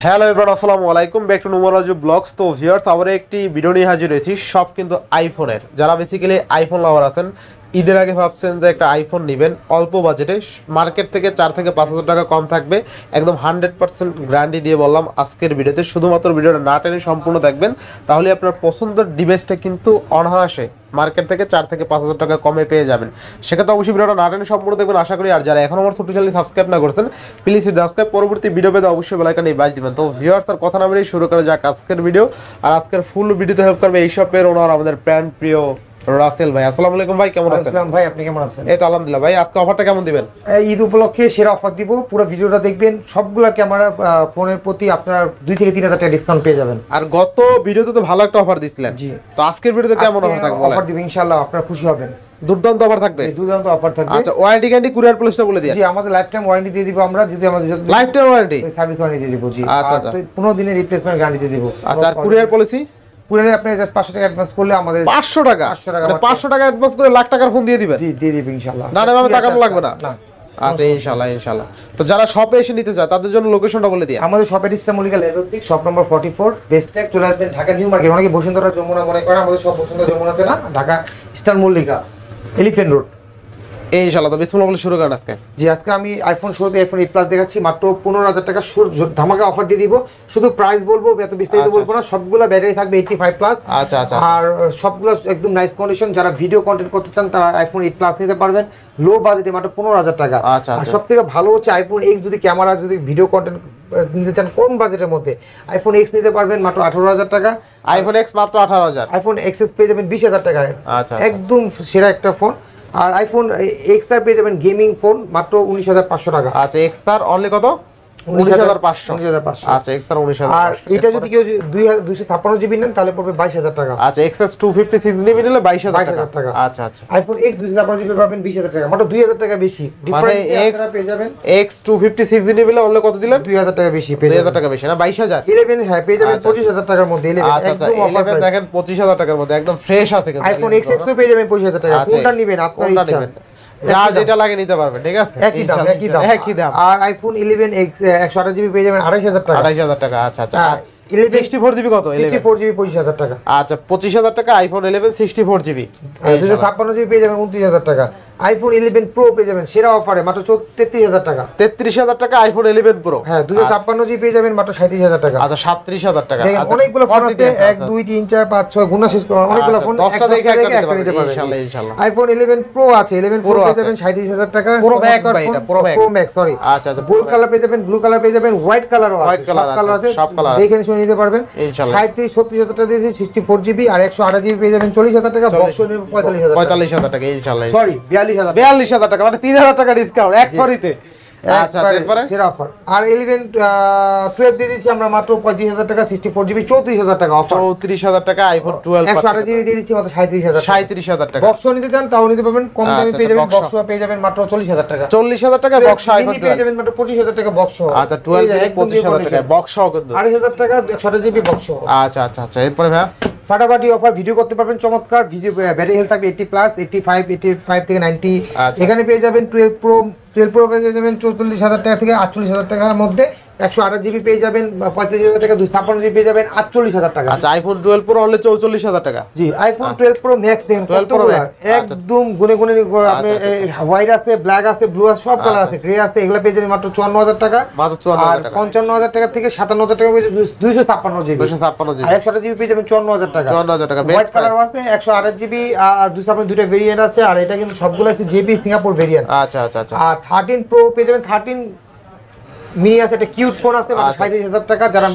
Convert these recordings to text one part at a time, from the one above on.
Hello everyone, আসসালামু আলাইকুম, back to নুমারাজু blogs. তো ভিউয়ার্স, আমরা একটি ভিডিও নিয়ে হাজির হয়েছি, সব কিন্তু আইফোনের। যারা বেসিক্যালি আইফোন লাভার আছেন, ঈদের আগে ভাবছেন যে একটা আইফোন নেবেন অল্প বাজেটে, মার্কেট থেকে 4 থেকে 5,000 টাকা কম থাকবে, একদম 100% গ্যারান্টি দিয়ে বললাম আজকের ভিডিওতে। শুধুমাত্র ভিডিওটা না টেনে সম্পূর্ণ দেখবেন, তাহলে আপনার পছন্দের ডিভাইসটা কিন্তু অনায়াসে মার্কেট থেকে 4 থেকে 5,000 টাকা কমে পেয়ে যাবেন। সেক্ষেত্রে অবশ্যই ভিডিওটা না টেনে সম্পূর্ণ দেখবেন আশা করি। আর যারা এখন আমার ছোট চ্যানেল সাবস্ক্রাইব না করছেন, প্লিজ সাবস্ক্রাইব, পরবর্তী ভিডিও পেতে অবশ্যই বেল আইকনে বাজ দিবেন। তো ভিউয়ার্স, আর কথা না বলেই শুরু করা যাক আজকের ভিডিও। আর আজকের ফুল ভিডিওতে হেল্প করবে এই শপের ওনার, আমাদের প্যান্ট প্রিয় রাসেল ভাই। আসসালামু আলাইকুম ভাই, কেমন আছেন? আসসালাম ভাই, আপনি কেমন আছেন? এই তো আলহামদুলিল্লাহ ভাই। আজকে অফারটা কেমন দিবেন? ঈদ উপলক্ষে সেরা অফার দিব, পুরো ভিডিওটা দেখবেন। সবগুলা ক্যামেরা ফোনের প্রতি আপনারা 2 থেকে 3,000 টাকা ডিসকাউন্ট পেয়ে যাবেন। আর গত ভিডিওতে তো ভালো একটা অফার দিছিলেন, জি। তো আজকের ভিডিওতে কেমন অফার থাকবে বলেন? অফার দিব ইনশাআল্লাহ, আপনারা খুশি হবেন। দুর্দান্ত অফার থাকবে, দুর্দান্ত অফার থাকবে। আচ্ছা, ওয়ারেন্টি গ্যারান্টি কুরিয়ার পলিসটা বলে দিন। জি, আমাদের লাইফ টাইম ওয়ারেন্টি দিয়ে দিব আমরা, যদি আমাদের life time warranty, service warranty দিয়ে দিব। জি, আচ্ছা আর 15 দিনের রিপ্লেসমেন্ট গ্যারান্টি দিয়ে দিব। আচ্ছা, আর কুরিয়ার পলিসি? কুরিয়ারে আপনি জাস্ট 500 টাকা অ্যাডভান্স করলে আমাদের 500 টাকা, 500 টাকা অ্যাডভান্স করে লাখ টাকার ফোন দিয়ে দিবেন? জি, দিয়ে দিব ইনশাআল্লাহ। না ভাবে টাকাও লাগবে না? না। আচ্ছা, ইনশাআল্লাহ। তো যারা শপে এসে নিতে চায় তাদের জন্য লোকেশনটা বলে দিই। আমাদের শপের Easter Mallika level 6, shop number 44, বেস্টেক। চলে আসবেন ঢাকা নিউ মার্কেট। অনেকে বসুন্ধরা যমুনা মনে করে, আমাদের সব বসুন্ধরা যমুনাতে না, Dhaka Easter Mallika, elephant road. ইনশাআল্লাহ। তো বিসমিল্লাহ বলে শুরু করেন আজকে। জি, আজকে আমি আইফোন শুরুতে আইফোন 8 প্লাস দেখাচ্ছি, মাত্র 15,000 টাকা ধামাকা অফার দিয়ে দিব। শুধু প্রাইস বলবো, এত বিস্তারিত বলবো না। সবগুলা ব্যাটারি থাকবে 85 প্লাস। আচ্ছা। আর সবগুলো একদম নাইস কন্ডিশন। যারা ভিডিও কন্টেন্ট করতে চান তারা আইফোন 8 প্লাস নিতে পারবেন লো বাজেটে, মাত্র 15,000 টাকা। আর সব থেকে ভালো হচ্ছে আইফোন এক্স, যদি ক্যামেরা, যদি ভিডিও কন্টেন্ট নিতে চান কম বাজেটের মধ্যে, আইফোন এক্স নিতে পারবেন মাত্র 18,000 টাকা। আইফোন এক্স মাত্র 18,000। আইফোন এক্সএস পেয়ে যাবেন 20,000 টাকায়। আচ্ছা, একদম সেরা একটা ফোন। আর আইফোন এক্স আর পেয়ে যাবেন গেমিং ফোন মাত্র 19,500 টাকা। আচ্ছা, এক্স আর অনলি কত? 19,500। আচ্ছা, এক্স আর 19,000। আর এটা যদি কেউ 256 জিবি নেন তাহলে পড়বে 22,000 টাকা। আচ্ছা, এক্সএস 256 জিবি নিলে 22,000 টাকা। আচ্ছা। আইফোন এক্স 256 জিবি পাবেন 20,000 টাকা, মাত্র 2,000 টাকা বেশি মানে ডিফারেন্স পেয়ে যাবেন। এক্স 256 জিবি নিলে অনলি কত দিলেন? 2,000 টাকা বেশি পেয়ে যাবেন। 2,000 টাকা বেশি না, 22,000। 11 হ্যাঁ পেয়ে যাবেন 25,000 টাকার মধ্যে। 11 আচ্ছা, 11 দেখেন 25,000 টাকার মধ্যে একদম ফ্রেশ আছে কিন্তু। আইফোন এক্স এক্স পেয়ে যাবেন 25,000 টাকা। কোনটা নেবেন আপনার ইচ্ছা, যা যেটা লাগে নিতে পারবেন, ঠিক আছে? একই দাম। আর আইফোন 11 এক্স 128 জিবি পেয়ে যাবেন 2,500 টাকা। 2,500 টাকা। আচ্ছা। 64 জিবি কত? 64 জিবি 25,000 টাকা। আচ্ছা, 25,000 টাকা আইফোন 11 64 জিবি। 256 জিবি পেয়ে যাবেন 29,000 টাকা। আইফোন 11 প্রো পেয়ে যাবেন সেরা অফারে মাত্র 33,000 টাকা। 33,000 টাকা আইফোন 11 প্রো। হ্যাঁ, 256 জিবি পেয়ে যাবেন মাত্র 37,000 টাকা। আচ্ছা, 37,000 টাকা। দেখেন অনেকগুলো ফোন আছে, 1 2 3 4 5 6 গুণা শেষ করুন, অনেকগুলো ফোন, 10টা দেখে একটা নিতে পারবেন ইনশাআল্লাহ। আইফোন 11 প্রো আছে, 11 প্রো পেয়ে যাবেন 37,000 টাকা। প্রো ম্যাক্স ভাই, এটা প্রো ম্যাক্স সরি। আচ্ছা, ব্লু কালার পেয়ে যাবেন, ব্লু কালার পেয়ে যাবেন, হোয়াইট কালারও আছে, সব কালার আছে, দেখে শুনে নিতে পারবেন ইনশাআল্লাহ। 37,000 টাকা দিয়েছি 64 জিবি, আর 128 জিবি পেয়ে যাবেন 40,000 টাকা। বক্স নিয়ে 45,000 টাকা ইনশাআল্লাহ। সরি 42,000 টাকা, মানে 3,000 টাকা ডিসকাউন্ট এক সরিতে। আচ্ছা, এরপরে সেরা অফার। আর 11 12 দিয়ে দিচ্ছি আমরা মাত্র 25,000 টাকা, 64 জিবি 34,000 টাকা অফার। 34,000 টাকা আইফোন 12 128 জিবি দিয়ে দিচ্ছি মাত্র 37,000 টাকা। বক্স নিতে চান তাও নিতে পারবেন, কম দামে পেয়ে যাবেন। বক্স পেয়ে যাবেন মাত্র 40,000 টাকা। 40,000 টাকা বক্স আইফোন পেয়ে যাবেন মাত্র 25,000 টাকা বক্স। আচ্ছা, 12 25,000 টাকা বক্স কিন্তু 28,000 টাকা 128 জিবি বক্স। আচ্ছা। এরপরে ভাই ফাটাফাটি অফার, ভিডিও করতে পারবেন চমৎকার। ভিডিও ব্যাটারি হেলথ থাকবে 80 প্লাস, 85 থেকে 90। এখানে পেয়ে যাবেন 12 প্রো পেয়ে যাবেন 44,000 টাকা থেকে 48,000 টাকার মধ্যে। 128 জিবি পেয়ে যাবেন 35,000 টাকা। 256 জিবি পেয়ে যাবেন 48,000 টাকা। আচ্ছা, আইফোন 12 প্রো হলে 44,000 টাকা। জি, আইফোন 12 প্রো ম্যাক্স দেখেন কতগুলো, একদম গুনে আপনি হোয়াইট আছে, ব্ল্যাক আছে, ব্লু আছে, সব কালার আছে, গ্রে আছে। এগুলা পেয়ে যাবেন মাত্র 54,000 টাকা। মাত্র 54,000 টাকা। 55,000 টাকা থেকে 57,000 টাকা পেয়ে যাবেন 256 জিবি। 256 জিবি। আর 128 জিবি পেয়ে যাবেন 54,000 টাকা। 54,000 টাকা। হোয়াইট কালার আছে 128 জিবি, 256 দুটো ভেরিয়েন্ট আছে। আর এটা কিন্তু সবগুলো আছে জেপি সিঙ্গাপুর ভেরিয়েন্ট। আচ্ছা। আর 13 প্রো পেয়ে যাবেন, 13 মিনি আছে, একটা কিউট ফোন আছে মানে 37,000 টাকা। যারা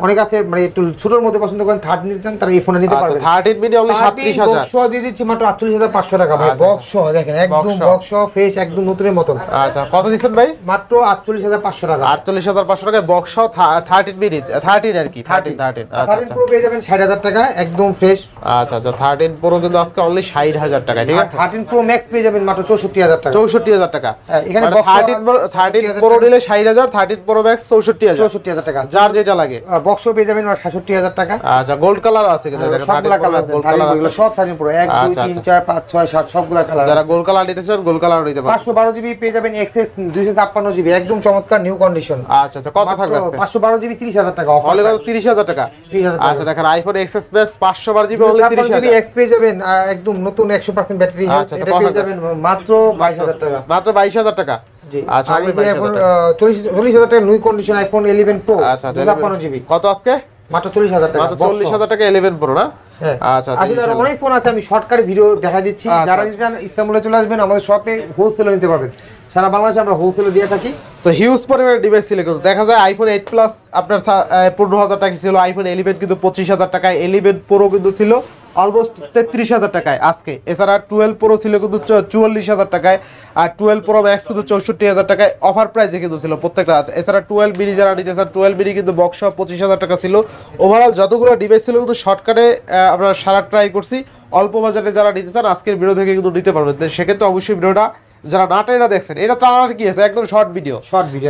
অনেক আছে মানে একটু ছোটর মধ্যে পছন্দ করেন, 13 নিতে চান, তারা এই ফোনে নিতে পারবেন। 13 মিনি অনলি 37,000। বক্স দিয়ে দিচ্ছি মাত্র 48,500 টাকা ভাই। বক্স দেখেন একদম বক্স ফ্রেশ, একদম নতুনের মতন। আচ্ছা, কত দিচ্ছেন ভাই? মাত্র 48,500 টাকা। 48,500 টাকা বক্স 13 মিনি, 13 আর কি 13। 13 প্রো পেয়ে যাবেন 60,000 টাকা, একদম ফ্রেশ। আচ্ছা, 13 প্রো কিন্তু আজকে অনলি 60,000 টাকা, ঠিক আছে? 13 প্রো ম্যাক্স পেয়ে যাবেন মাত্র 64,000 টাকা। 64,000 টাকা। এখানে 13 প্রো নিলে 60,000, 13 প্রো ম্যাক্স 64,000 টাকা। যার যেটা লাগে। বক্স পেয়ে যাবেন 67000 টাকা। আচ্ছা গোল্ড কালার আছে কিন্তু দেখেন সবগুলা কালার আছে, গোল্ড কালার এগুলো সব 13 প্রো 1 2 3 4 5 6 7 সবগুলা কালার। যারা গোল্ড কালার নিতে চান গোল্ড কালার নিতে পারেন। 512 জিবি পেয়ে যাবেন এক্সএস 256 জিবি একদম চমৎকার নিউ কন্ডিশন। আচ্ছা আচ্ছা কত থাকবে আজকে? 512 জিবি 30000 টাকা অফার। অনলি 30000 টাকা। 30000 টাকা। আচ্ছা দেখেন iPhone XS max 512 GB only 30000 GB x পেয়ে যাবেন একদম নতুন 100% ব্যাটারি হেলথ, আচ্ছা, এটা পেয়ে যাবেন মাত্র 22000 টাকা। মাত্র 22000 টাকা। জি আচ্ছা আর এই যে এখন 40000 টাকা নিউ কন্ডিশন আইফোন 11 প্রো। আচ্ছা 256 জিবি কত আজকে? মাত্র 40000 টাকা। মাত্র 40000 টাকা 11 প্রো না? হ্যাঁ আচ্ছা আসলে আর অনেক ফোন আছে, আমি শর্টকাটে ভিডিও দেখা দিচ্ছি। যারা নিতে চান ইস্তাম্বুলে চলে আসবেন, আমাদের শপে হোলসেলে নিতে পারবেন। সারা বাংলাদেশে আমরা হোলসেলে দিয়ে থাকি। তো হিউজ পরিমাণের ডিভাইস ছিল কিন্তু দেখা যায় আইফোন 8 প্লাস আপনার 15000 টাকা ছিল, আইফোন 11 কিন্তু 25000 টাকায়, 11 প্রো কিন্তু ছিল অলমোস্ট 33000 টাকায় আজকে। এছাড়া 12 প্রো ছিল কিন্তু 44000 টাকায়, আর 12 প্রো ম্যাক্স কিন্তু 64000 টাকায় অফার প্রাইসে কিন্তু ছিল প্রত্যেকটা। এছাড়া 12 মিনি যারা নিতে চান 12 মিনি কিন্তু বক্স সহ 25000 টাকা ছিল। ওভারঅল যতগুলো ডিভাইস ছিল কিন্তু শর্টকাটে আমরা সারা ট্রাই করছি। অল্প বাজেটে যারা নিতে চান আজকের ভিডিও থেকে কিন্তু নিতে পারবেন। সেক্ষেত্রে অবশ্যই ভিডিওটা যারা না টাইনা দেখছেন, এটা তো আর কি আছে একদম শর্ট ভিডিও,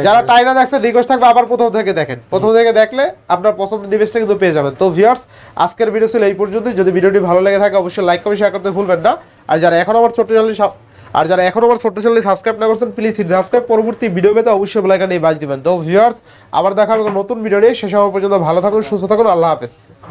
যারা টাইনা দেখছেন রিকোয়েস্ট থাকবে আবার প্রথম থেকে দেখেন। প্রথম থেকে দেখলে আপনার পছন্দের ডিভাইসটা কিন্তু পেয়ে যাবেন। তো ভিউয়ার্স আজকের ভিডিও ছিল এই পর্যন্তই। যদি ভিডিওটি ভালো লেগে থাকে অবশ্যই লাইক কমেন্ট শেয়ার করতে ভুলবেন না। আর যারা এখন আমার ছোট্ট চ্যানেলে সাবস্ক্রাইব না করছেন প্লিজ সাবস্ক্রাইব, পরবর্তী ভিডিও পেতে অবশ্যই বেল আইকনে বাজ দিবেন। তো ভিউয়ার্স আবার দেখা হবে নতুন ভিডিও নিয়ে। সে সময় পর্যন্ত ভালো থাকুন, সুস্থ থাকুন, আল্লাহ হাফেজ।